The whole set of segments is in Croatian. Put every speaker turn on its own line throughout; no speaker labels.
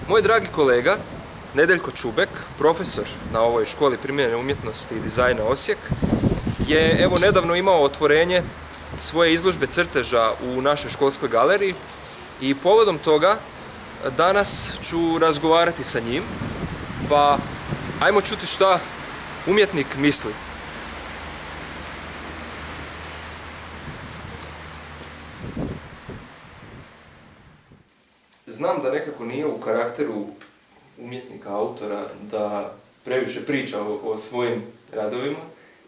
Moj dragi kolega, Nedeljko Čubek, profesor na ovoj školi primjene umjetnosti i dizajna Osijek, je evo nedavno imao otvorenje svoje izložbe crteža u našoj školskoj galeriji i povodom toga danas ću razgovarati sa njim, pa ajmo čuti šta umjetnik misli. Znam da nekako nije u karakteru umjetnika, autora, da previše priča o svojim radovima,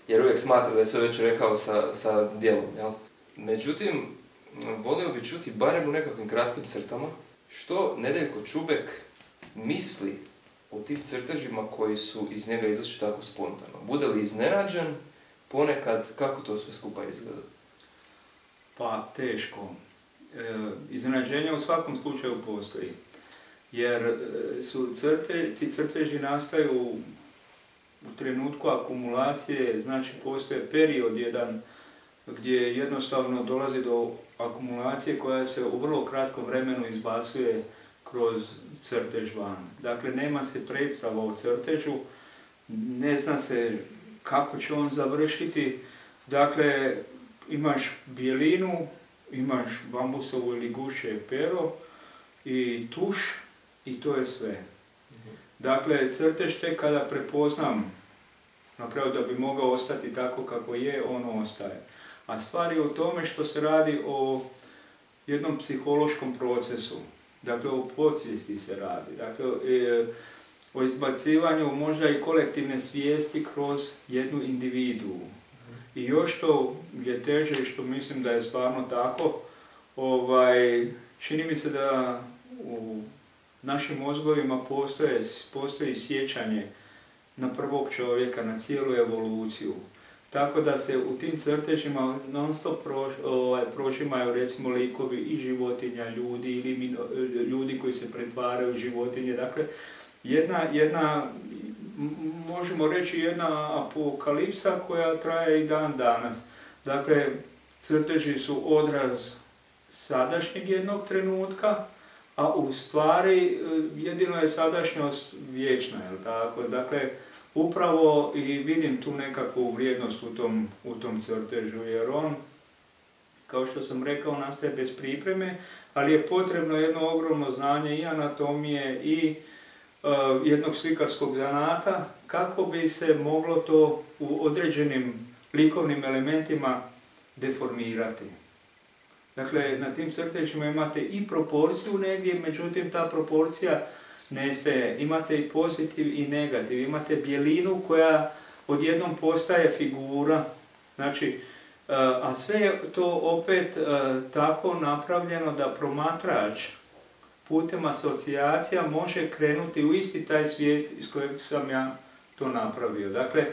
jer uvijek smatra da je sve već rekao sa djelom, jel? Međutim, volio bi čuti barem u nekakvim kratkim crtama što Nedeljko Čubek misli o tim crtežima koji su iz njega izašli tako spontano. Bude li iznenađen ponekad, kako to sve skupa izgleda?
Pa teško. Iznenađenje u svakom slučaju postoji. Jer ti crteži nastaju u trenutku akumulacije, znači postoje period jedan gdje jednostavno dolazi do akumulacije koja se u vrlo kratkom vremenu izbacuje kroz crtež van. Dakle, nema se predstava o crtežu, ne zna se kako će on završiti. Dakle, imaš bijelinu, imaš bambusovo ili gušće pero i tuš i to je sve. Dakle, crtež tek kada prepoznam na kraju da bi mogao ostati tako kako je, ono ostaje. A stvar je u tome što se radi o jednom psihološkom procesu. Dakle, o podsvijesti se radi. Dakle, o izbacivanju možda i kolektivne svijesti kroz jednu individuu. I još što je teže i što mislim da je stvarno tako, čini mi se da u našim mozgovima postoji sjećanje na prvog čovjeka, na cijelu evoluciju. Tako da se u tim crtežima non stop prožimaju recimo likovi i životinja, ljudi ili ljudi koji se pretvaraju u životinje. Dakle, jedna možemo reći jedna apokalipsa koja traje i dan danas. Dakle, crteži su odraz sadašnjeg jednog trenutka, a u stvari jedino je sadašnjost vječna, jel tako? Dakle, upravo i vidim tu nekakvu vrijednost u tom crtežu, jer on, kao što sam rekao, nastaje bez pripreme, ali je potrebno jedno ogromno znanje i anatomije i jednog slikarskog zanata, kako bi se moglo to u određenim likovnim elementima deformirati. Dakle, na tim crtežima imate i proporciju negdje, međutim ta proporcija nestaje. Imate i pozitiv i negativ, imate bijelinu koja odjednom postaje figura, znači, a sve je to opet tako napravljeno da promatrač putem asocijacija može krenuti u isti taj svijet iz kojeg sam ja to napravio. Dakle,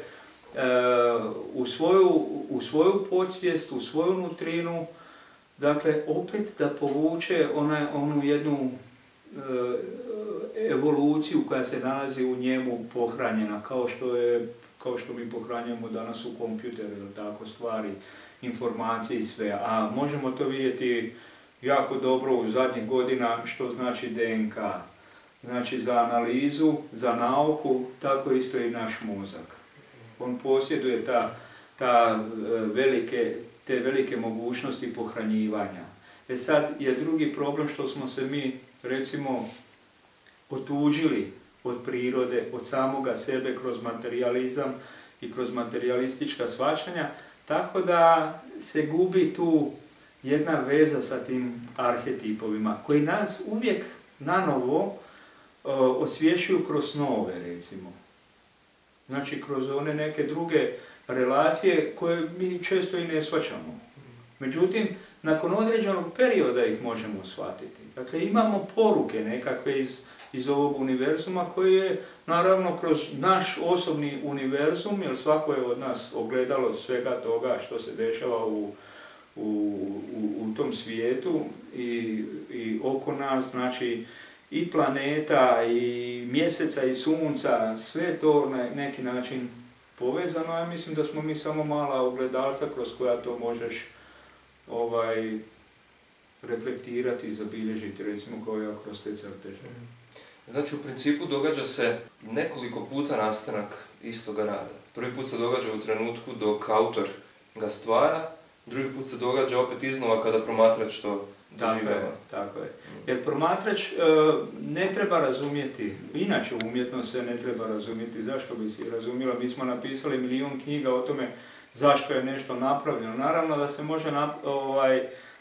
u svoju podsvijest, u svoju nutrinu, dakle, opet da povuče onu jednu evoluciju koja se nalazi u njemu pohranjena, kao što mi pohranjujemo danas u kompjuteru, tako, stvari, informacije i sve. A možemo to vidjeti jako dobro u zadnjih godina što znači DNK. Znači za analizu, za nauku, tako isto i naš mozak. On posjeduje te velike mogućnosti pohranjivanja. Sad je drugi problem što smo se mi, recimo, otuđili od prirode, od samoga sebe kroz materijalizam i kroz materijalistička shvaćanja, tako da se gubi tu jedna veza sa tim arhetipovima, koji nas uvijek nanovo osvješćuju kroz snove, recimo. Znači, kroz one neke druge relacije koje mi često i ne shvaćamo. Međutim, nakon određenog perioda ih možemo shvatiti. Dakle, imamo poruke nekakve iz ovog univerzuma koje je, naravno, kroz naš osobni univerzum, jer svako je od nas ogledalo svega toga što se dešava u tom svijetu i oko nas, znači, i planeta, i mjeseca, i sunca, sve to na neki način povezano. Ja mislim da smo mi samo mala ogledalca kroz koja to možeš reflektirati i zabilježiti, recimo, kao ja kroz te crteže.
Znači, u principu događa se nekoliko puta nastanak istoga rada. Prvi put se događa u trenutku dok autor ga stvara, drugi put se događa opet iznova kada promatrač to doživljava.
Tako je. Jer promatrač ne treba razumjeti, inače umjetnost se ne treba razumjeti. Zašto bi si razumjela? Mi smo napisali milion knjiga o tome zašto je nešto napravljeno. Naravno da se može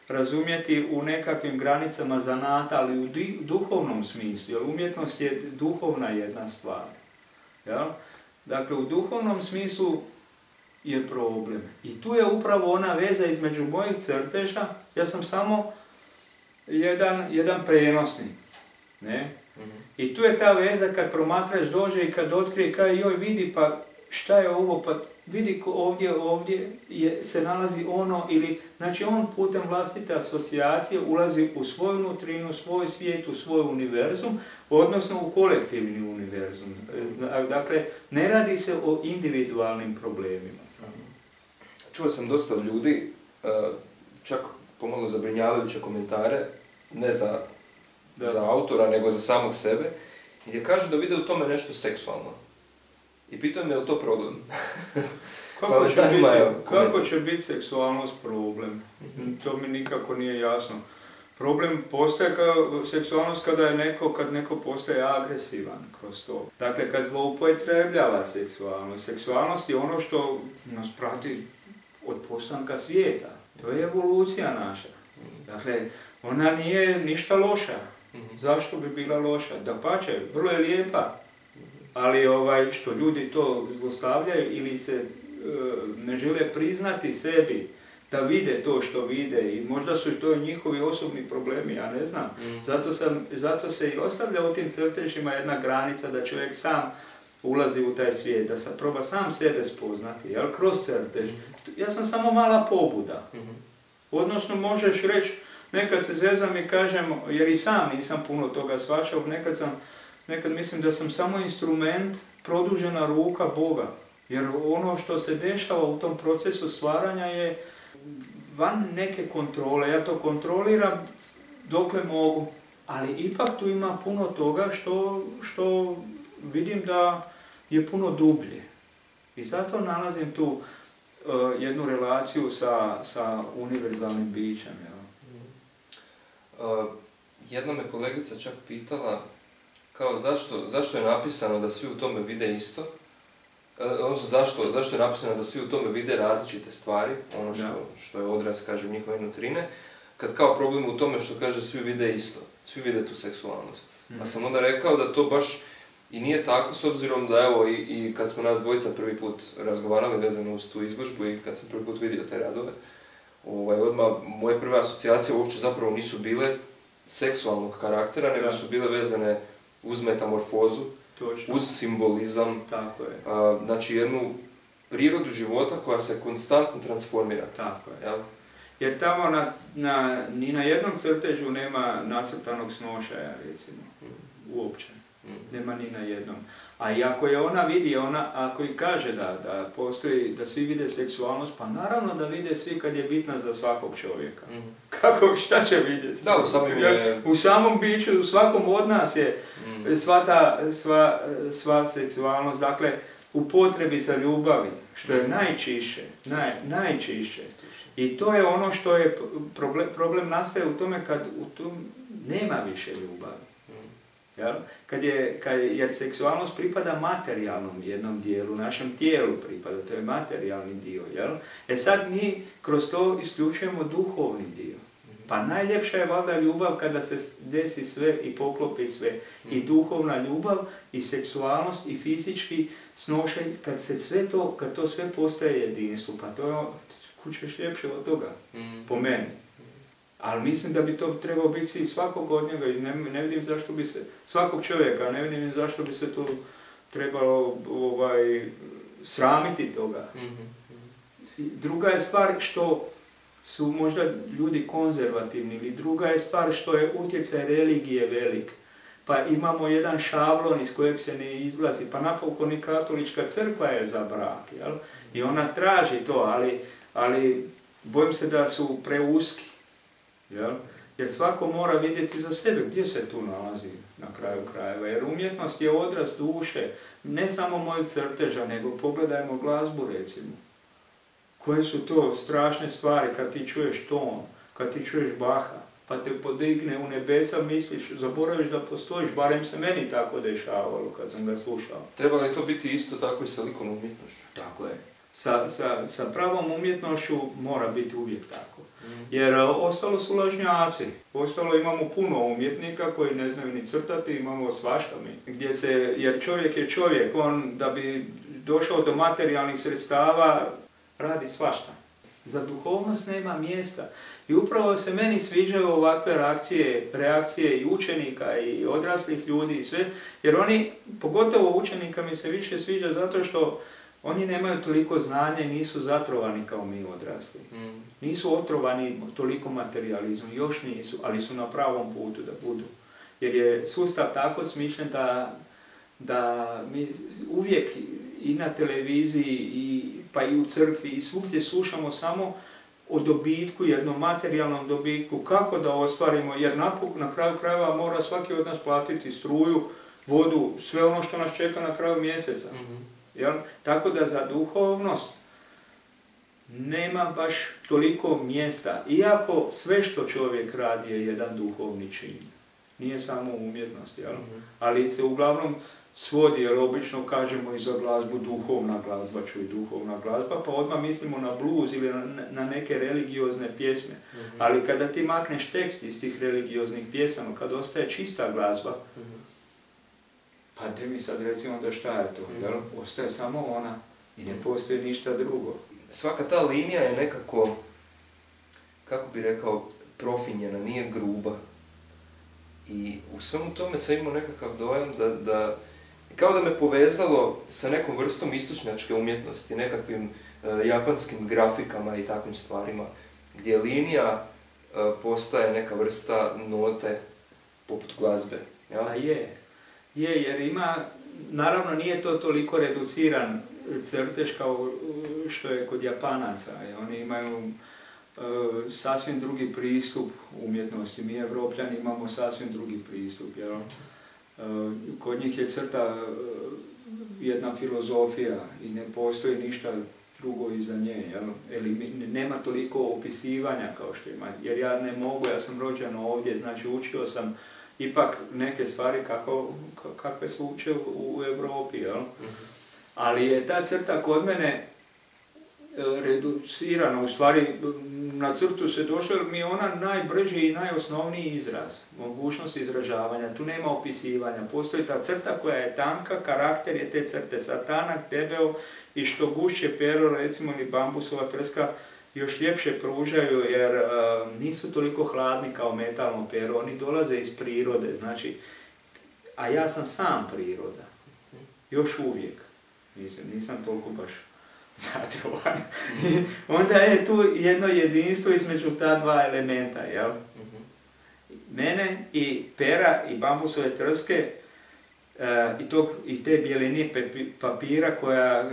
razumjeti u nekakvim granicama zanata, ali u duhovnom smislu, jer umjetnost je duhovna jedna stvar. Jel? Dakle, u duhovnom smislu je problem. I tu je upravo ona veza između mojih crteža. Ja sam samo jedan prenosnik. Ne? I tu je ta veza kad promatrač dođe i kad otkrije, kaj joj vidi, pa šta je ovo, pa vidi ovdje se nalazi ono, ili, znači on putem vlastite asocijacije ulazi u svoju nutrinu, svoj svijet, u svoj univerzum, odnosno u kolektivni univerzum. Dakle, ne radi se o individualnim problemima.
Čuo sam dosta ljudi, čak pomalo zabrinjavajuće komentare, ne za autora, nego za samog sebe, gdje kažu da vide u tome nešto seksualno. I pitao me je li to problem?
Kako će biti seksualnost problem? To mi nikako nije jasno. Problem postaje seksualnost kad neko postaje agresivan kroz to. Dakle, kad zloupotrebljava seksualnost. Seksualnost je ono što nas prati od postanka svijeta. To je evolucija naša. Dakle, ona nije ništa loša. Zašto bi bila loša? Dapače, vrlo je lijepa. Ali što ljudi to zlostavljaju ili se ne žele priznati sebi da vide to što vide, i možda su to njihovi osobni problemi, ja ne znam. Zato se i ostavlja u tim crtežima jedna granica da čovjek sam ulazi u taj svijet, da se proba sam sebe spoznati, jel, kroz crtež. Ja sam samo mala pobuda. Odnosno, možeš reći, nekad se zezam i kažem, jer i sam nisam puno toga shvaćao, nekad mislim da sam samo instrument, produžena ruka Boga. Jer ono što se dešava u tom procesu stvaranja je van neke kontrole. Ja to kontroliram dokle mogu. Ali ipak tu ima puno toga što vidim da je puno dublje. I zato nalazim tu jednu relaciju sa univerzalnim bićem.
Jedna me kolegica čak pitala kao zašto je napisano da svi u tome vide isto, odnosno zašto je napisano da svi u tome vide različite stvari, ono što je odraz, kažem, njihove nutrine, kad kao problem u tome što kaže svi vide isto, svi vide tu seksualnost. Pa sam onda rekao da to baš i nije tako, s obzirom da evo i kad smo nas dvojica prvi put razgovarali vezano uz tu izložbu i kad sam prvi put vidio te radove, odmah moje prve asocijacije uopće zapravo nisu bile seksualnog karaktera, nego su bile vezane uz metamorfozu, uz simbolizam, znači jednu prirodu života koja se konstantno transformira.
Tako je. Jel? Jer tamo ni na jednom crtežu nema nacrtanog snošaja, recimo, uopće. Nema ni na jednom. A i ako je ona vidi, ako i kaže da postoji, da svi vide seksualnost, pa naravno da vide svi kad je bitna za svakog čovjeka. Šta će vidjeti?
Da,
u samom biću, u svakom od nas je sva seksualnost, dakle, u potrebi za ljubavi, što je najčišće. I to je ono što je problem nastaje u tome kad nema više ljubavi. Jer seksualnost pripada materijalnom jednom dijelu, našem tijelu pripada, to je materijalni dio. Sad mi kroz to isključujemo duhovni dio. Pa najljepša je valjda ljubav kada se desi sve i poklopi sve. I duhovna ljubav, i seksualnost, i fizički snošaj, kad to sve postaje jedinstvo. Pa to je kućeš ljepše od toga, po meni. Ali mislim da bi to trebao biti svakog od njega i ne vidim zašto bi se, svakog čovjeka, ne vidim zašto bi se to trebalo sramiti toga. Druga je stvar što su možda ljudi konzervativni, ili druga je stvar što je utjecaj religije velik. Pa imamo jedan šablon iz kojeg se ne izlazi, pa napokon i katolička crkva je za brak, jel? I ona traži to, ali bojim se da su preuski. Jer svako mora vidjeti za sebe gdje se tu nalazi na kraju krajeva. Jer umjetnost je odraz duše, ne samo mojih crteža, nego pogledajmo glazbu recimo. Koje su to strašne stvari kad ti čuješ ton, kad ti čuješ Baha, pa te podigne u nebesa, misliš, zaboraviš da postojiš, barem se meni tako dešavalo kad sam ga slušao.
Treba li to biti isto tako i sa likovnom umjetnošću?
Tako je. Sa pravom umjetnošću mora biti uvijek tako. Jer ostalo su lažnjaci. Ostalo imamo puno umjetnika koji ne znaju ni crtati, imamo svašta mi. Jer čovjek je čovjek, on da bi došao do materijalnih sredstava radi svašta. Za duhovnost nema mjesta. I upravo se meni sviđaju ovakve reakcije i učenika i odraslih ljudi i sve, jer oni, pogotovo učenika mi se više sviđa zato što oni nemaju toliko znanja i nisu zatrovani kao mi odrasli. Nisu otrovani toliko materializmom, još nisu, ali su na pravom putu da budu. Jer je sustav tako smišljen da mi uvijek i na televiziji, pa i u crkvi i svugdje slušamo samo o dobitku, jednom materijalnom dobitku, kako da ostvarimo, jer na kraju krajeva mora svaki od nas platiti struju, vodu, sve ono što nas čeka na kraju mjeseca. Jel? Tako da za duhovnost nema baš toliko mjesta, iako sve što čovjek radi je jedan duhovni čin. Nije samo umjetnost, jel? Ali se uglavnom svodi, jer obično kažemo i za glazbu duhovna glazba, čuj duhovna glazba, pa odmah mislimo na blues ili na neke religiozne pjesme. Ali kada ti makneš tekst iz tih religioznih pjesama, kad ostaje čista glazba, pa te mi sad recimo da šta je to, jel? Ostaje samo ona i ne postoji ništa drugo.
Svaka ta linija je nekako, kako bi rekao, profinjena, nije gruba. I u svemu tome sam imao nekakav dojam da kao da me povezalo sa nekom vrstom istočnjačke umjetnosti, nekakvim japanskim grafikama i takvim stvarima, gdje linija postaje neka vrsta note poput glazbe. Ja?
A jer ima, naravno nije to toliko reduciran crtež kao što je kod Japanaca. Oni imaju sasvim drugi pristup umjetnosti. Mi Evropljani imamo sasvim drugi pristup. Jel? Kod njih je crta jedna filozofija i ne postoji ništa drugo iza nje. Jel? Nema toliko opisivanja kao što ima. Jer ja ne mogu, ja sam rođen ovdje, znači učio sam ipak neke stvari kakve se uče u Europi. Jel? Ali je ta crta kod mene reducirana, u stvari na crtu se došlo jer mi je ona najbrži i najosnovniji izraz, mogućnost izražavanja, tu nema opisivanja, postoji ta crta koja je tanka, karakter je te crte, sad tanak, debeo i što gušće pero, recimo ili bambusova trska, još ljepše pružaju jer nisu toliko hladni kao metalno pero, oni dolaze iz prirode, znači, a ja sam sam priroda, još uvijek, nisam toliko baš zatrovan. Onda je tu jedno jedinstvo između ta dva elementa, jel? Mene i pera i bambusove trske i te bjeline papira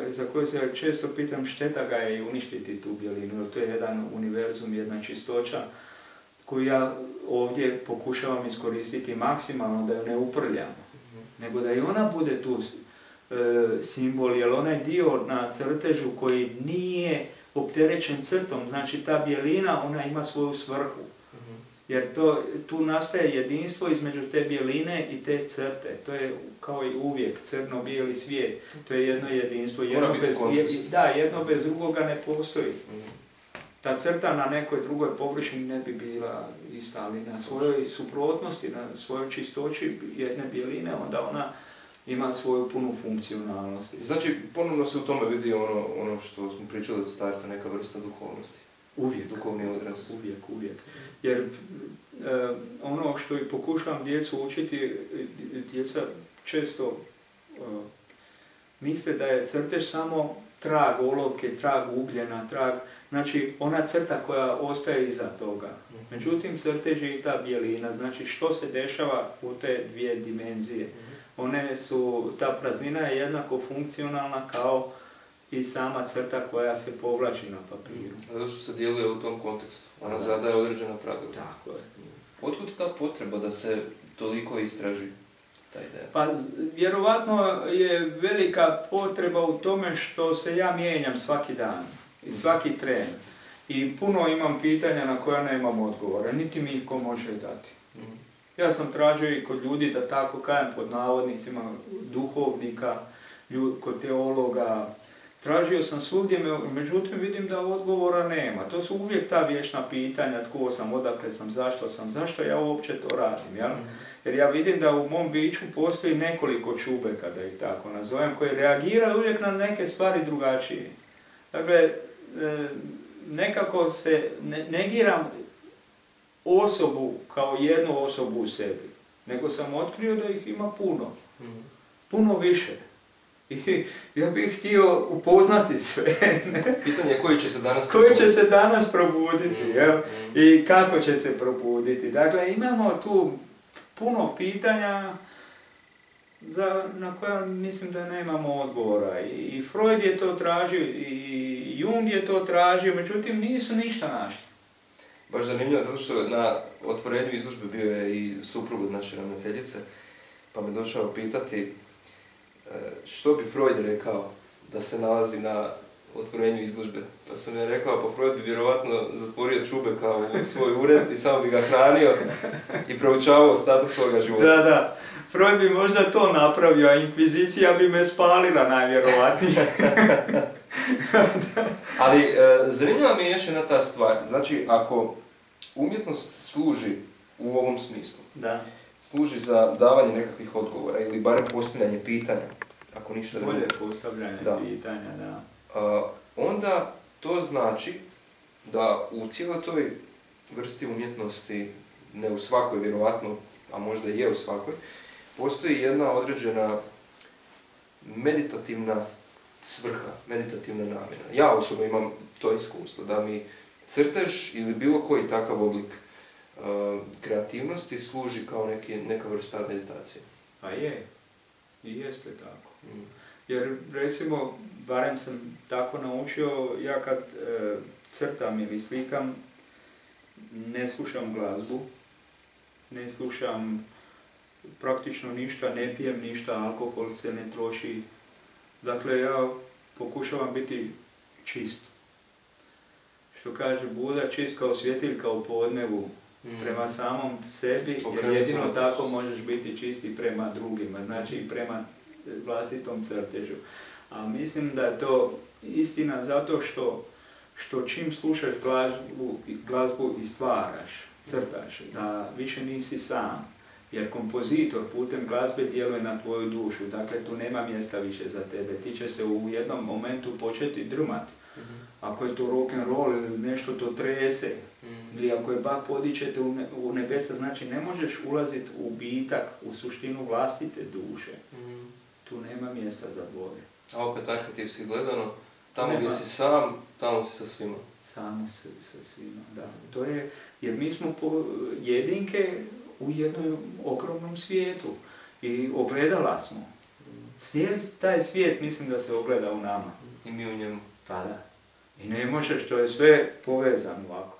za koje se često pitam šteta ga je uništiti tu bjelinu, jer to je jedan univerzum, jedna čistoća koju ja ovdje pokušavam iskoristiti maksimalno da ju ne uprljam, nego da i ona bude tu simbol, jer onaj dio na crtežu koji nije opterećen crtom, znači ta bjelina, ona ima svoju svrhu. Jer tu nastaje jedinstvo između te bjeline i te crte. To je kao i uvijek crno-bijeli svijet. To je jedno jedinstvo. Jedno bez drugoga ne postoji. Ta crta na nekoj drugoj površini ne bi bila ista, ali na svojoj suprotnosti, na svojoj čistoći jedne bjeline, onda ona ima svoju punu funkcionalnost.
Znači, ponovno se u tome vidi ono što smo pričali od starta, neka vrsta duhovnosti.
Uvijek.
Duhovni odraz.
Uvijek. Jer ono što i pokušavam djecu učiti, djeca često misle da je crtež samo trag olovke, trag ugljena, znači ona crta koja ostaje iza toga. Međutim, crtež je i ta bjelina, znači što se dešava u te dvije dimenzije. Ta praznina je jednako funkcionalna kao i sama crta koja se povlači na papiru.
Zato što se djeluje u tom kontekstu. Ona zadaje određena pravila.
Tako je.
Otkud ta potreba da se toliko istraži ta ideja?
Pa vjerovatno je velika potreba u tome što se ja mijenjam svaki dan i svaki tren. I puno imam pitanja na koja nemam odgovora, niti mi ih ko može dati. Ja sam tražio i kod ljudi, da tako kažem, pod navodnicima, duhovnika, kod teologa. Tražio sam svugdje, međutim vidim da odgovora nema. To su uvijek ta vječna pitanja, tko sam, odakle sam, zašto ja uopće to radim, jel? Jer ja vidim da u mom biću postoji nekoliko čubeka, da ih tako nazovem, koji reagiraju uvijek na neke stvari drugačije. Dakle, nekako se negiram osobu kao jednu osobu u sebi, nego sam otkrio da ih ima puno, puno više. I ja bih htio upoznati sve.
Pitanje je koji će se danas
probuditi. I kako će se probuditi. Dakle, imamo tu puno pitanja na koja mislim da nemamo odgovora. I Freud je to tražio, i Jung je to tražio, međutim nisu ništa našli.
Baš zanimljivo, zato što na otvorenju izložbe bio je i suprug od naše ravnateljice, pa me došao pitati što bi Freud rekao da se nalazi na otvorenju izložbe. Pa sam je rekao, pa Freud bi vjerovatno zatvorio čubeka u svoj ured i samo bi ga hranio i proučavao ostatak svoga života.
Da. Freud bi možda to napravio, a inkvizicija bi me spalila najvjerovatnije.
Ali zanimljiva mi je još jedna ta stvar. Znači, ako umjetnost služi u ovom smislu, služi za davanje nekakvih odgovora ili barem postavljanje pitanja, ako ništa drugo.
Bolje postavljanje pitanja, da.
Onda to znači da u cijeloj toj vrsti umjetnosti, ne u svakoj vjerovatno, a možda i je u svakoj, postoji jedna određena meditativna svrha, meditativna namjena. Ja osobno imam to iskustvo, da mi crtež ili bilo koji takav oblik kreativnosti služi kao neka vrsta meditacije.
Pa je, i jeste tako. Jer recimo, barem sam tako naučio, ja kad crtam ili slikam, ne slušam glazbu, ne slušam praktično ništa, ne pijem ništa, alkohol se ne troši. Dakle, ja pokušavam biti čist. Što kaže Buda, čist kao svjetiljka u podnevu, prema samom sebi, jer jedino tako možeš biti čist i prema drugima, znači i prema vlastitom crtežu. A mislim da je to istina zato što čim slušaš glazbu i stvaraš, crtaš, da više nisi sam. Jer kompozitor putem glazbe djeluje na tvoju dušu, dakle tu nema mjesta više za tebe. Ti će se u jednom momentu početi drmati. Ako je to rock'n'roll ili nešto to trese, ili ako je Bach podičete u nebesa, znači ne možeš ulaziti u bitak, u suštinu vlastite duše. Tu nema mjesta za Boga.
A opet arhetipski gledano, tamo gdje si sam, tamo si sa svima.
Samo sa svima, da. To je, jer mi smo jedinke u jednom ogromnom svijetu i ogledala smo. Cijeli taj svijet mislim da se ogleda u nama.
I mi u njemu.
Pa da. I ne možeš, to je sve povezano ovako.